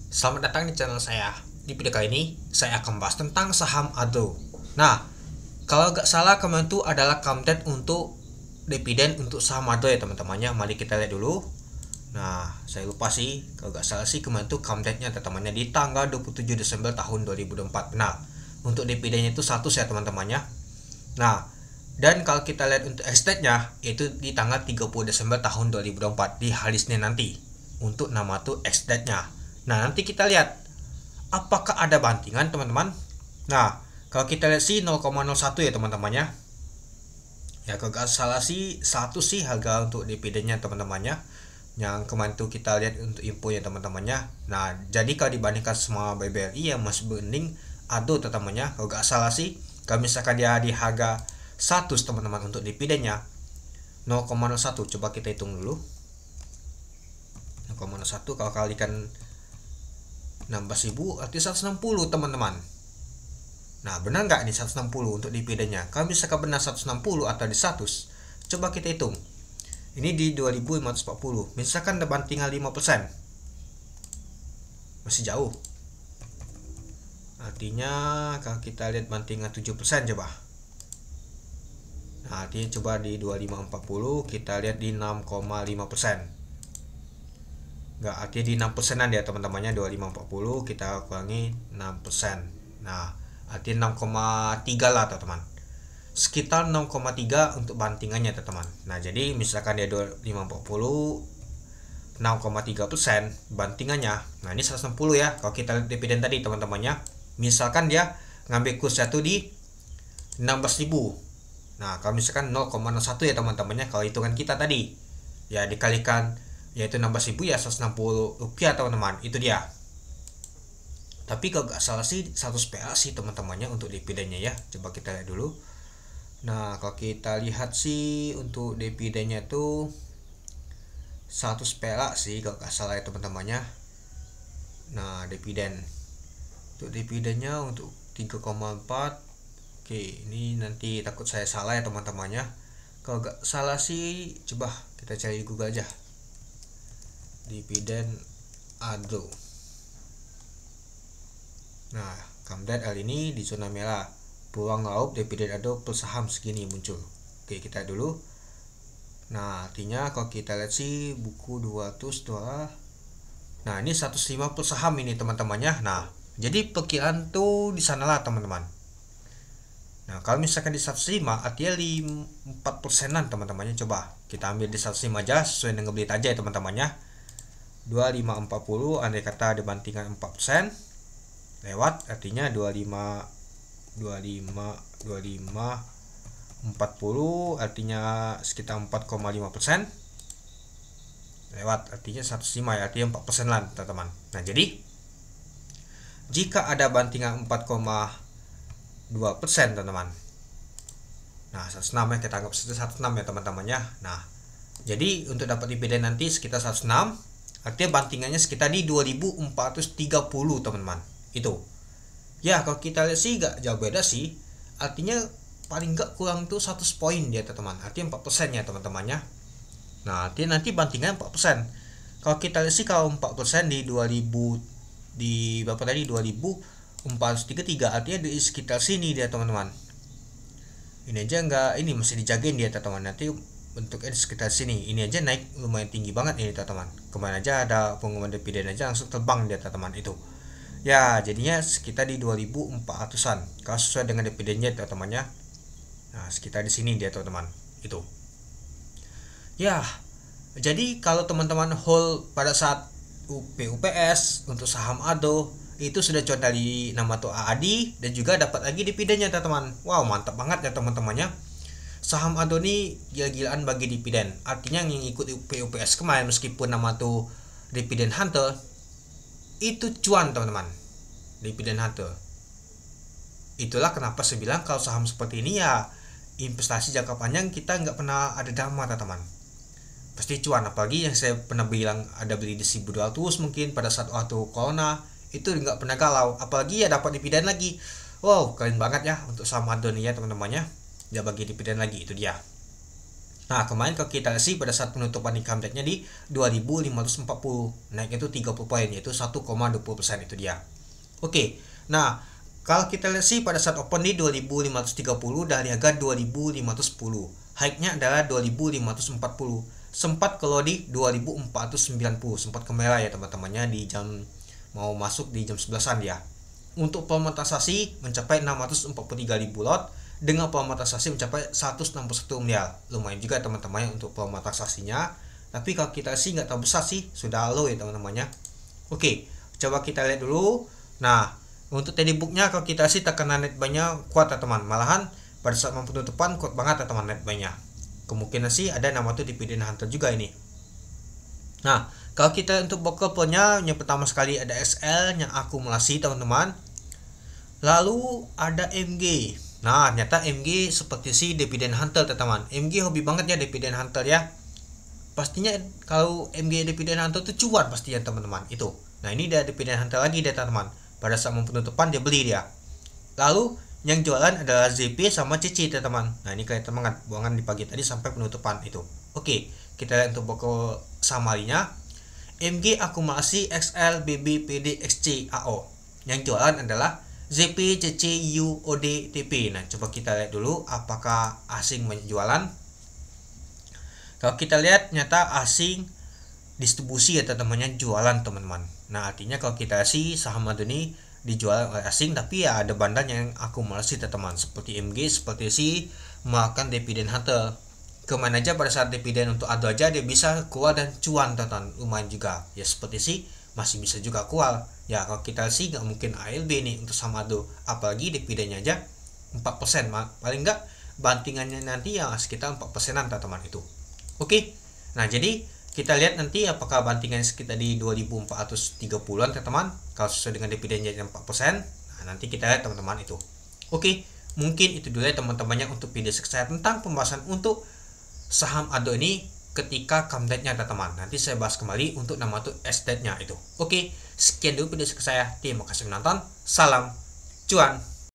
Selamat datang di channel saya. Di video kali ini, saya akan bahas tentang saham ADO. Nah, kalau nggak salah kemarin itu adalah comeback untuk dividen untuk saham ADO ya teman-temannya. Mari kita lihat dulu. Nah, saya lupa sih, kalau nggak salah sih kemarin itu comebacknya teman-temannya di tanggal 27 Desember tahun 2024. Benar, untuk dividennya itu 100 ya teman-temannya. Nah, dan kalau kita lihat untuk ex-date-nya, itu di tanggal 30 Desember tahun 2024 di hari Senin nanti. Untuk nama tuh ex-date-nya. Nah, nanti kita lihat apakah ada bantingan teman-teman. Nah, kalau kita lihat sih 0,01 ya teman-temannya. Ya kalau nggak salah sih 1 sih harga untuk dividennya teman-temannya. Yang kemarin tuh kita lihat untuk info ya teman-temannya. Nah, jadi kalau dibandingkan semua BBRI yang masih bening ADO teman-temannya, kalau nggak salah sih kalau misalkan dia di harga 100 teman-teman untuk dividennya 0,01, coba kita hitung dulu. 0,01 kalau kalikan 16.000 arti 160 teman-teman. Nah, benar nggak ini 160 untuk dividennya? Kalau misalkan benar 160 atau di 100, coba kita hitung. Ini di 2540. Misalkan ada bantingan 5%. Masih jauh. Artinya kalau kita lihat bantingan 7% coba. Nah, artinya coba di 2540 kita lihat di 6,5%. Enggak, artinya di 6%an ya teman-temannya. 2540 kita kurangi 6%. Nah, artinya 6,3 lah teman-teman. Sekitar 0,3 untuk bantingannya teman-teman. Nah, jadi misalkan dia 2540 6,3% bantingannya. Nah, ini 160 ya. Kalau kita lihat dividen tadi teman-temannya, misalkan dia ngambil kurs satu di 16.000. Nah, kalau misalkan 0,01 ya teman-temannya, kalau hitungan kita tadi ya dikalikan yaitu 16.000 ya 160 rupiah teman-teman. Itu dia. Tapi kalau nggak salah sih 100 PA sih teman-temannya untuk dividennya ya. Coba kita lihat dulu. Nah, kalau kita lihat sih untuk dividennya itu 100 perak sih kalau nggak salah ya teman-temannya. Nah, dividen untuk dividennya untuk 3,4. Oke, ini nanti takut saya salah ya teman-temannya. Kalau nggak salah sih coba kita cari Google aja. Dividen ADO. Nah, comeback kali ini di zona merah. Peluang raup dividen ADO per saham segini muncul. Oke, kita dulu. Nah, artinya kalau kita lihat sih buku 200 dolar. Nah, ini 105 per saham ini teman-temannya. Nah, jadi perkiraan tuh di sanalah teman-teman. Nah, kalau misalkan di 105 artinya 4%-an teman-temannya. Coba kita ambil di 105 aja sesuai dengan belit aja ya teman-temannya. 2540 andai kata ada bantingan 4% lewat, artinya 25 40 artinya sekitar 4,5% lewat, artinya 105 ya, artinya 4% lah teman-teman. Nah, jadi jika ada bantingan 4,2% teman-teman, nah 106 ya, kita anggap 106 ya teman-temannya. Nah, jadi untuk dapat dividen nanti sekitar 106, artinya bantingannya sekitar di 2430 teman-teman. Itu ya, kalau kita lihat sih gak jauh beda sih, artinya paling gak kurang tuh 100 poin dia teman-teman, artinya 4% ya teman-temannya. Nah, artinya nanti bantingan 4%. Kalau kita lihat sih kalau 4% di 2000 di berapa tadi, 2433, artinya di sekitar sini dia teman-teman. Ini aja enggak, ini masih dijagain dia teman-teman, nanti bentuknya di sekitar sini. Ini aja naik lumayan tinggi banget ini teman-teman. Kemarin aja ada pengumuman dividen aja langsung terbang dia teman-teman itu. Ya, jadinya sekitar di 2400-an. Kalau sesuai dengan dividennya teman-temannya. Nah, sekitar di sini dia teman-teman. Itu. Ya, jadi kalau teman-teman hold pada saat UPS untuk saham ADO itu sudah cuan dari nama tuh AADI dan juga dapat lagi dividennya teman-teman. Wow, mantap banget ya teman-temannya. Saham ADO ini gila-gilaan bagi dividen. Artinya yang ikut UPS kemarin meskipun nama tuh dividen hunter itu cuan teman-teman. Dividen hunter. Itulah kenapa saya bilang kalau saham seperti ini ya investasi jangka panjang kita nggak pernah ada drama teman-teman. Pasti cuan, apalagi yang saya pernah bilang ada beli di 1200 mungkin pada saat waktu corona itu nggak pernah galau, apalagi ya dapat dividen lagi. Wow, keren banget ya untuk saham ADO nih ya teman-temannya, ya bagi dividen lagi. Itu dia. Nah, kemarin kalau kita lihat sih pada saat penutupan income date-nya di 2540, naik itu 30 poin, yaitu 1,20% itu dia. Oke. Nah, kalau kita lihat sih pada saat open di 2530 dari harga 2510. High-nya adalah 2540. Sempat kalau di 2490, sempat ke merah ya teman-temannya di jam mau masuk di jam 11-an ya. Untuk volume transaksi mencapai 643.000 lot dengan volume transaksi mencapai 161 miliar. Lumayan juga teman-teman untuk volume transaksinya. Tapi kalau kita sih nggak tahu besar sih, sudah low ya teman-temannya. Oke, coba kita lihat dulu. Nah, untuk tadi booknya kalau kita sih tekanan net buy-nya kuat ya teman. Malahan pada saat penutupan kuat banget ya teman net buy-nya. Kemungkinan sih ada nama tuh dividend hunter juga ini. Nah, kalau kita untuk broker punya yang pertama sekali ada SL yang akumulasi teman-teman. Lalu ada MG. Nah, ternyata MG seperti si dividend hunter teman-teman. MG hobi banget ya dividend hunter ya. Pastinya kalau MG dividend hunter itu cuan pastinya teman-teman itu. Nah, ini dia dividend hunter lagi deh teman-teman. Pada saat penutupan dia beli dia. Lalu yang jualan adalah ZP sama CC teman-teman. Nah, ini kayak teman buangan di pagi tadi sampai penutupan itu. Oke, kita lihat untuk broker summary-nya. MG akumulasi XL BB PD XC AO. Yang jualan adalah ZP, CC, U, OD, TP. Nah, coba kita lihat dulu apakah asing jualan. Kalau kita lihat nyata asing distribusi ya teman-temannya jualan teman-teman. Nah, artinya kalau kita sih saham ini dijual oleh asing, tapi ya ada bandar yang akumulasi teman-teman. Seperti MG, seperti si makan dividend hunter. Kemana aja pada saat dividen untuk ADO aja dia bisa keluar dan cuan teman-teman. Lumayan juga. Ya seperti sih masih bisa juga keluar. Ya kalau kita sih nggak mungkin ALB nih untuk sama ADO, apalagi dividennya aja 4%, paling nggak bantingannya nanti ya sekitar 4%-an teman-teman itu. Oke, nah jadi kita lihat nanti apakah bantingannya sekitar di 2430-an teman-teman, kalau sesuai dengan dividennya 4%. Nah nanti kita lihat teman-teman itu. Oke, mungkin itu dulu ya teman-temannya untuk video saya tentang pembahasan untuk saham ADO ini ketika come date-nya teman-teman. Nanti saya bahas kembali untuk nama tuh estate-nya itu. Oke, sekian dulu video saya. Terima kasih menonton. Salam cuan.